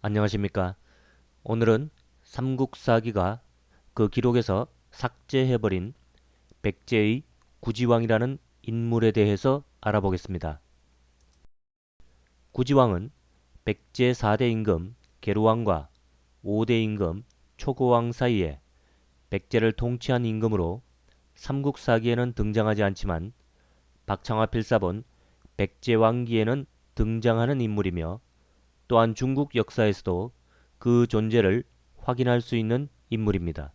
안녕하십니까. 오늘은 삼국사기가 그 기록에서 삭제해버린 백제의 구지왕이라는 인물에 대해서 알아보겠습니다. 구지왕은 백제 4대 임금 계루왕과 5대 임금 초고왕 사이에 백제를 통치한 임금으로 삼국사기에는 등장하지 않지만 박창화 필사본 백제왕기에는 등장하는 인물이며, 또한 중국 역사에서도 그 존재를 확인할 수 있는 인물입니다.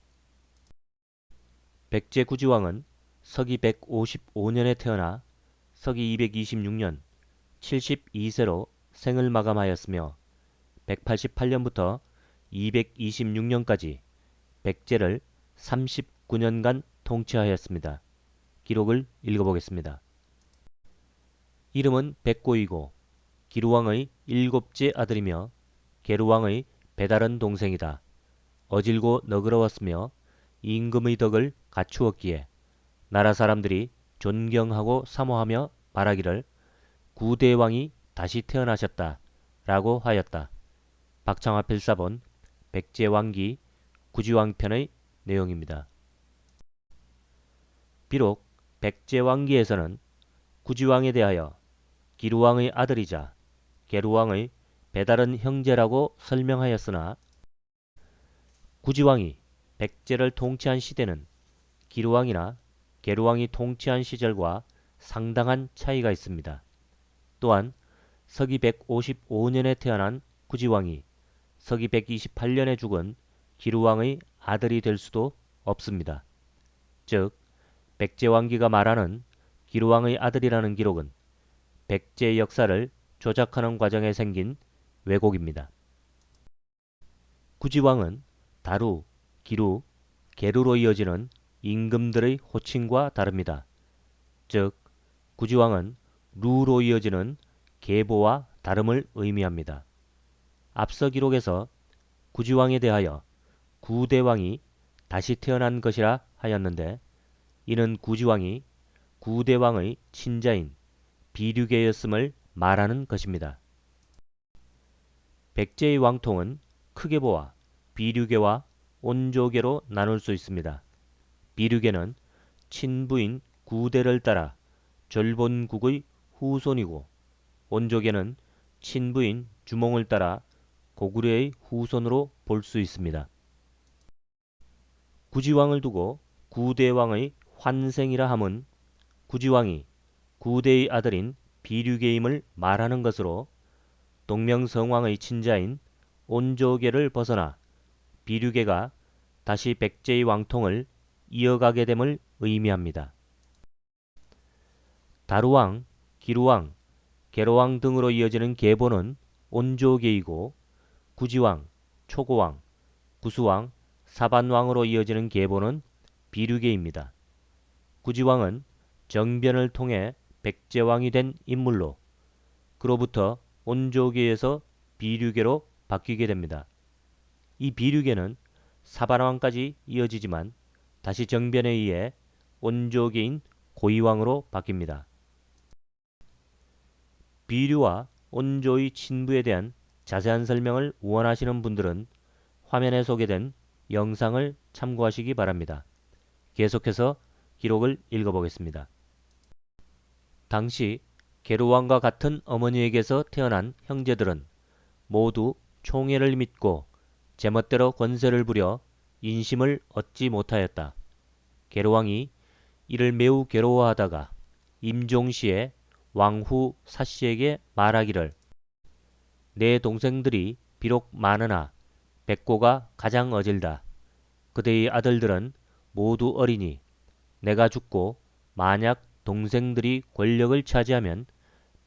백제 구지왕은 서기 155년에 태어나 서기 226년 72세로 생을 마감하였으며, 188년부터 226년까지 백제를 39년간 통치하였습니다. 기록을 읽어보겠습니다. 이름은 백고이고 기루왕의 일곱째 아들이며 계루왕의 배다른 동생이다. 어질고 너그러웠으며 임금의 덕을 갖추었기에 나라 사람들이 존경하고 사모하며 말하기를 구대왕이 다시 태어나셨다 라고 하였다. 박창화 필사본 백제왕기 구지왕편의 내용입니다. 비록 백제왕기에서는 구지왕에 대하여 기루왕의 아들이자 계루왕의 배다른 형제라고 설명하였으나, 구지왕이 백제를 통치한 시대는 기루왕이나 계루왕이 통치한 시절과 상당한 차이가 있습니다. 또한 서기 155년에 태어난 구지왕이 서기 128년에 죽은 기루왕의 아들이 될 수도 없습니다. 즉, 백제왕기가 말하는 기루왕의 아들이라는 기록은 백제의 역사를 조작하는 과정에 생긴 왜곡입니다. 구지왕은 다루, 기루, 계루로 이어지는 임금들의 호칭과 다릅니다. 즉, 구지왕은 루로 이어지는 계보와 다름을 의미합니다. 앞서 기록에서 구지왕에 대하여 구대왕이 다시 태어난 것이라 하였는데, 이는 구지왕이 구대왕의 친자인 비류계였음을 말하는 것입니다. 백제의 왕통은 크계보와 비류계와 온조계로 나눌 수 있습니다. 비류계는 친부인 구대를 따라 절본국의 후손이고, 온조계는 친부인 주몽을 따라 고구려의 후손으로 볼 수 있습니다. 구지왕을 두고 구대왕의 환생이라 함은 구지왕이 구대의 아들인 비류계임을 말하는 것으로, 동명성왕의 친자인 온조계를 벗어나 비류계가 다시 백제의 왕통을 이어가게 됨을 의미합니다. 다루왕, 기루왕, 계로왕 등으로 이어지는 계보는 온조계이고, 구지왕, 초고왕, 구수왕, 사반왕으로 이어지는 계보는 비류계입니다. 구지왕은 정변을 통해 백제왕이 된 인물로, 그로부터 온조계에서 비류계로 바뀌게 됩니다. 이 비류계는 사반왕까지 이어지지만 다시 정변에 의해 온조계인 고이왕으로 바뀝니다. 비류와 온조의 친부에 대한 자세한 설명을 원하시는 분들은 화면에 소개된 영상을 참고하시기 바랍니다. 계속해서 기록을 읽어보겠습니다. 당시 계루왕과 같은 어머니에게서 태어난 형제들은 모두 총애를 믿고 제멋대로 권세를 부려 인심을 얻지 못하였다. 계루왕이 이를 매우 괴로워하다가 임종시에 왕후 사씨에게 말하기를, 내 동생들이 비록 많으나 백고가 가장 어질다. 그대의 아들들은 모두 어리니 내가 죽고 만약 동생들이 권력을 차지하면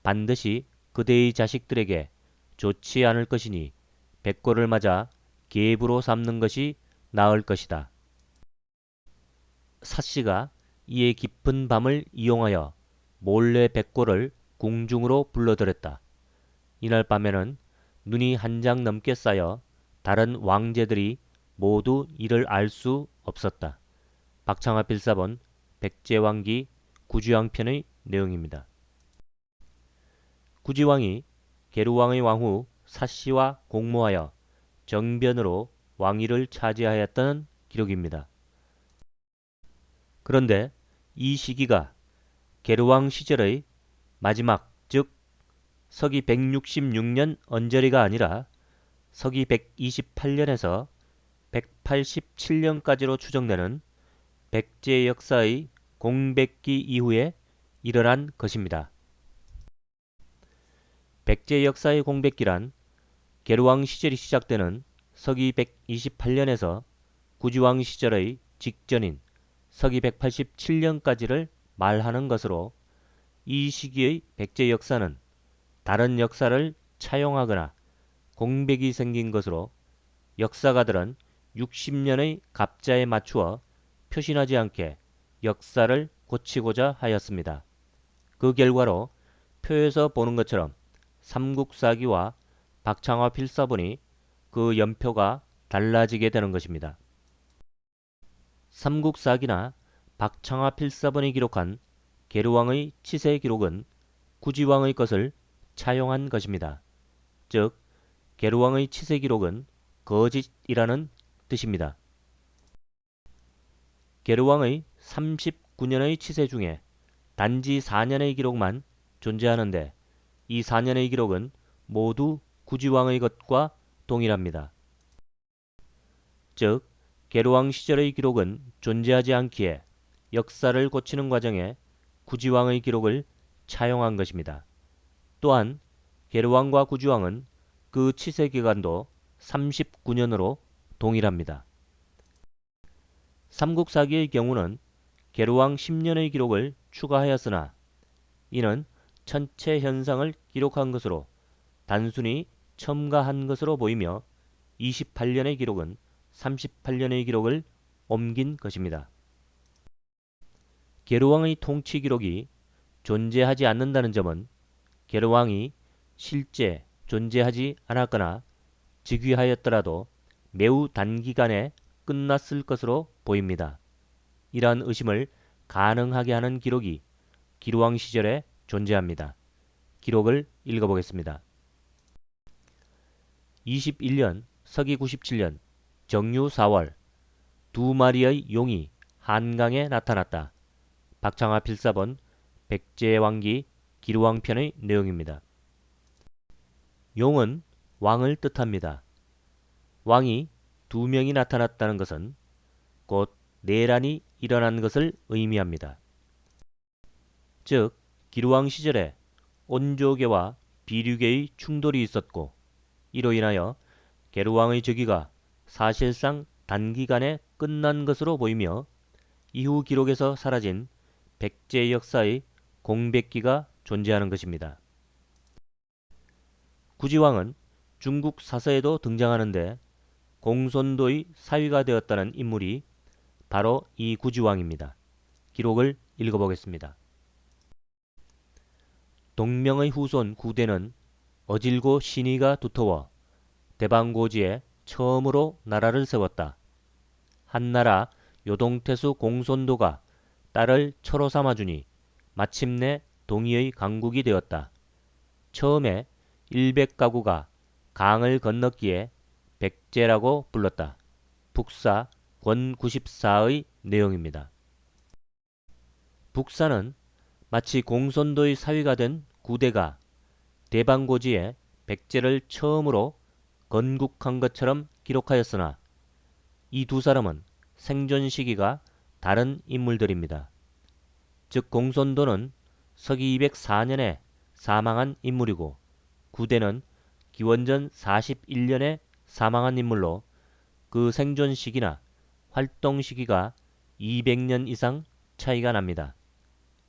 반드시 그대의 자식들에게 좋지 않을 것이니 백고를 맞아 계부로 삼는 것이 나을 것이다. 사씨가 이에 깊은 밤을 이용하여 몰래 백고를 궁중으로 불러들였다. 이날 밤에는 눈이 한 장 넘게 쌓여 다른 왕제들이 모두 이를 알 수 없었다. 박창화 필사본 백제왕기 구지왕편의 내용입니다. 구지왕이 계루왕의 왕후 사씨와 공모하여 정변으로 왕위를 차지하였다는 기록입니다. 그런데 이 시기가 게르왕 시절의 마지막, 즉 서기 166년 언저리가 아니라 서기 128년에서 187년까지로 추정되는 백제 역사의 공백기 이후에 일어난 것입니다. 백제 역사의 공백기란 게르왕 시절이 시작되는 서기 128년에서 구지왕 시절의 직전인 서기 187년까지를 말하는 것으로, 이 시기의 백제 역사는 다른 역사를 차용하거나 공백이 생긴 것으로 역사가들은 60년의 갑자에 맞추어 표신하지 않게 역사를 고치고자 하였습니다. 그 결과로 표에서 보는 것처럼 삼국사기와 박창화 필사본이 그 연표가 달라지게 되는 것입니다. 삼국사기나 박창화 필사본이 기록한 게르왕의 치세 기록은 구지왕의 것을 차용한 것입니다. 즉, 게르왕의 치세 기록은 거짓이라는 뜻입니다. 게르왕의 39년의 치세 중에 단지 4년의 기록만 존재하는데, 이 4년의 기록은 모두 구지왕의 것과 동일합니다. 즉, 게르왕 시절의 기록은 존재하지 않기에 역사를 고치는 과정에 구지왕의 기록을 차용한 것입니다. 또한 게르왕과 구지왕은 그 치세 기간도 39년으로 동일합니다. 삼국사기의 경우는 게르왕 10년의 기록을 추가하였으나 이는 천체 현상을 기록한 것으로 단순히 첨가한 것으로 보이며, 28년의 기록은 38년의 기록을 옮긴 것입니다. 게르왕의 통치 기록이 존재하지 않는다는 점은 게르왕이 실제 존재하지 않았거나 즉위하였더라도 매우 단기간에 끝났을 것으로 보입니다. 이러한 의심을 가능하게 하는 기록이 기르왕 시절에 존재합니다. 기록을 읽어보겠습니다. 21년 서기 97년 정유 4월 두 마리의 용이 한강에 나타났다. 박창화 필사본 백제왕기 기르왕편의 내용입니다. 용은 왕을 뜻합니다. 왕이 두 명이 나타났다는 것은 곧 내란이 일어난 것을 의미합니다. 즉, 기르왕 시절에 온조계와 비류계의 충돌이 있었고, 이로 인하여 게르왕의 즉위가 사실상 단기간에 끝난 것으로 보이며, 이후 기록에서 사라진 백제 역사의 공백기가 존재하는 것입니다. 구지왕은 중국 사서에도 등장하는데 공손도의 사위가 되었다는 인물이 바로 이 구지왕입니다. 기록을 읽어보겠습니다. 동명의 후손 구대는 어질고 신의가 두터워 대방고지에 처음으로 나라를 세웠다. 한나라 요동태수 공손도가 딸을 처로 삼아주니 마침내 동의의 강국이 되었다. 처음에 100가구가 강을 건넜기에 백제라고 불렀다. 북사 권 94의 내용입니다. 북사는 마치 공손도의 사위가 된 구대가 대방고지에 백제를 처음으로 건국한 것처럼 기록하였으나 이 두 사람은 생존 시기가 다른 인물들입니다. 즉, 공손도는 서기 204년에 사망한 인물이고 구대는 기원전 41년에 사망한 인물로 그 생존 시기나 활동 시기가 200년 이상 차이가 납니다.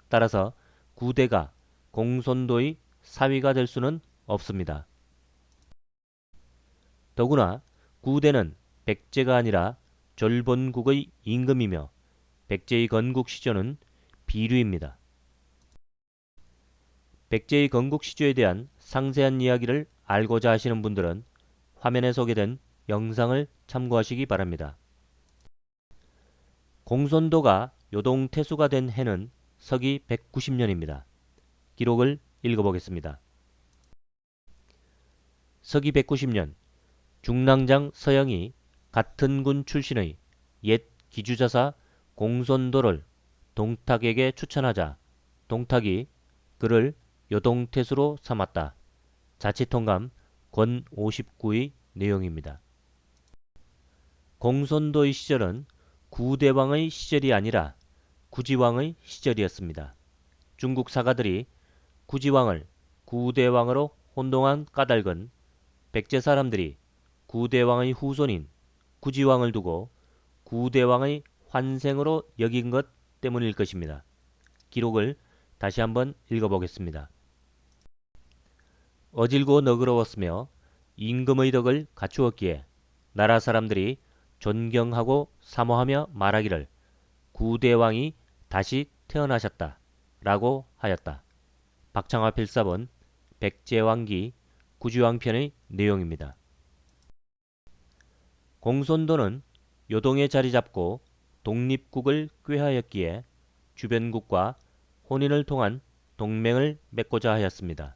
따라서 구대가 공손도의 사위가 될 수는 없습니다. 더구나 구대는 백제가 아니라 졸본국의 임금이며 백제의 건국 시조는 비류입니다. 백제의 건국 시조에 대한 상세한 이야기를 알고자 하시는 분들은 화면에 소개된 영상을 참고하시기 바랍니다. 공손도가 요동태수가 된 해는 서기 190년입니다. 기록을 읽어보겠습니다. 서기 190년 중랑장 서영이 같은 군 출신의 옛 기주자사 공손도를 동탁에게 추천하자 동탁이 그를 요동태수로 삼았다. 자치통감 권 59의 내용입니다. 공손도의 시절은 구대왕의 시절이 아니라 구지왕의 시절이었습니다. 중국 사가들이 구지왕을 구대왕으로 혼동한 까닭은 백제 사람들이 구대왕의 후손인 구지왕을 두고 구대왕의 환생으로 여긴 것 때문일 것입니다. 기록을 다시 한번 읽어보겠습니다. 어질고 너그러웠으며 임금의 덕을 갖추었기에 나라 사람들이 존경하고 사모하며 말하기를 구대왕이 다시 태어나셨다 라고 하였다. 박창화 필사본 백제왕기 구지왕편의 내용입니다. 공손도는 요동에 자리 잡고 독립국을 꾀하였기에 주변국과 혼인을 통한 동맹을 맺고자 하였습니다.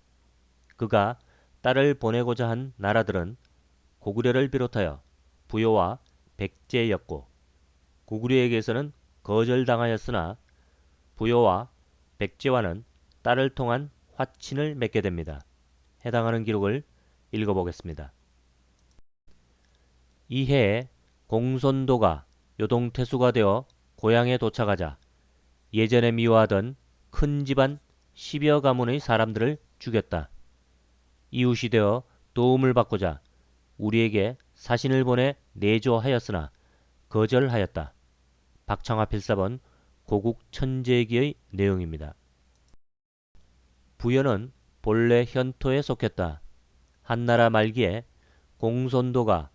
그가 딸을 보내고자 한 나라들은 고구려를 비롯하여 부여와 백제였고 고구려에게서는 거절당하였으나 부여와 백제와는 딸을 통한 화친을 맺게 됩니다. 해당하는 기록을 읽어보겠습니다. 이해에 공손도가 요동태수가 되어 고향에 도착하자 예전에 미워하던 큰 집안 10여 가문의 사람들을 죽였다. 이웃이 되어 도움을 받고자 우리에게 사신을 보내 내조하였으나 거절하였다. 박창화 필사본 고국천재기의 내용입니다. 부여는 본래 현토에 속했다. 한나라 말기에 공손도가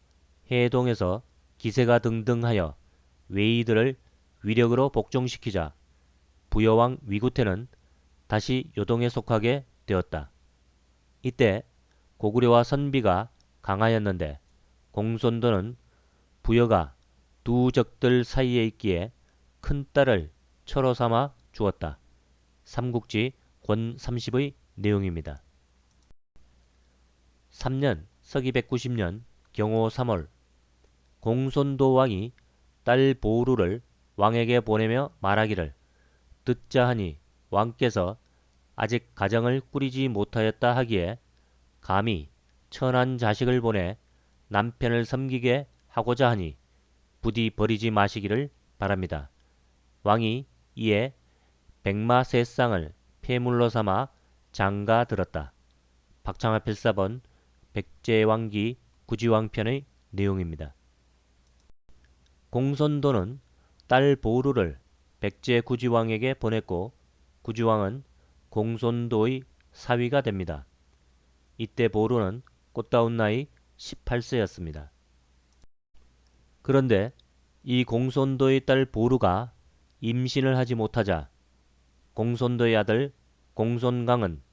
해동에서 기세가 등등하여 외이들을 위력으로 복종시키자 부여왕 위구태는 다시 요동에 속하게 되었다. 이때 고구려와 선비가 강하였는데 공손도는 부여가 두 적들 사이에 있기에 큰딸을 처로 삼아 주었다. 삼국지 권 30의 내용입니다. 3년 서기 190년 경호 3월 공손도 왕이 딸 보루를 왕에게 보내며 말하기를 듣자 하니 왕께서 아직 가정을 꾸리지 못하였다 하기에 감히 천한 자식을 보내 남편을 섬기게 하고자 하니 부디 버리지 마시기를 바랍니다. 왕이 이에 백마 세 쌍을 폐물로 삼아 장가 들었다. 박창화 필사본 백제왕기 구지왕편의 내용입니다. 공손도는 딸 보루를 백제 구지왕에게 보냈고 구지왕은 공손도의 사위가 됩니다. 이때 보루는 꽃다운 나이 18세였습니다. 그런데 이 공손도의 딸 보루가 임신을 하지 못하자 공손도의 아들 공손강은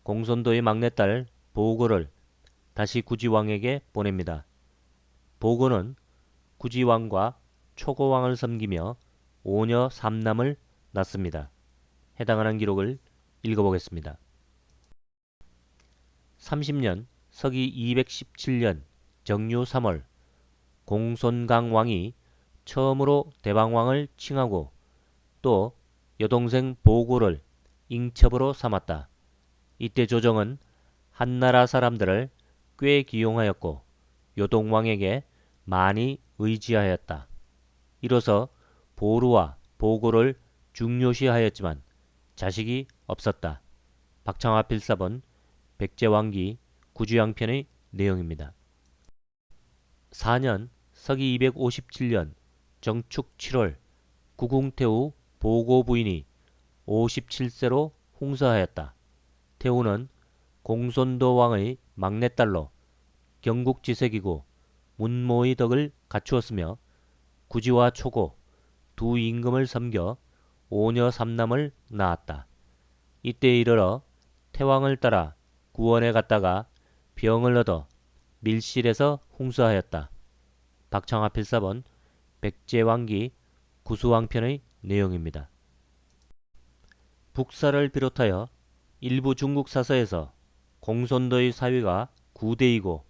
공손도의 막내딸 보고를 다시 구지왕에게 보냅니다. 보고는 구지왕과 초고왕을 섬기며 오녀 삼남을 낳습니다. 해당하는 기록을 읽어보겠습니다. 30년 서기 217년 정유 3월 공손강 왕이 처음으로 대방왕을 칭하고 또 여동생 보고를 잉첩으로 삼았다. 이때 조정은 한나라 사람들을 꽤 기용하였고 요동왕에게 많이 의지하였다. 이로써 보루와 보고를 중요시하였지만 자식이 없었다. 박창화 필사본 백제왕기 구지왕편의 내용입니다. 4년 서기 257년 정축 7월 구궁태후 보고 부인이 57세로 홍사하였다. 태후는 공손도 왕의 막내딸로 경국지색이고 문모의 덕을 갖추었으며 구지와 초고 두 임금을 섬겨 오녀 삼남을 낳았다. 이때 이르러 태왕을 따라 구원에 갔다가 병을 얻어 밀실에서 홍수하였다. 박창화 필사본 백제왕기 구수왕편의 내용입니다. 북사를 비롯하여 일부 중국 사서에서 공손도의 사위가 구대이고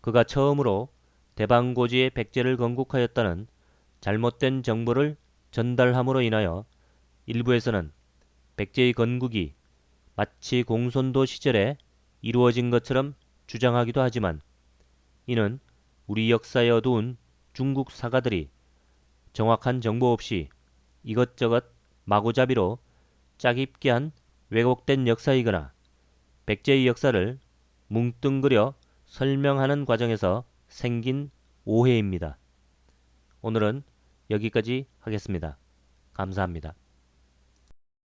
그가 처음으로 대방고지의 백제를 건국하였다는 잘못된 정보를 전달함으로 인하여 일부에서는 백제의 건국이 마치 공손도 시절에 이루어진 것처럼 주장하기도 하지만 이는 우리 역사에 어두운 중국 사가들이 정확한 정보 없이 이것저것 마구잡이로 짜깁기 한 왜곡된 역사이거나 백제의 역사를 뭉뚱그려 설명하는 과정에서 생긴 오해입니다. 오늘은 여기까지 하겠습니다. 감사합니다.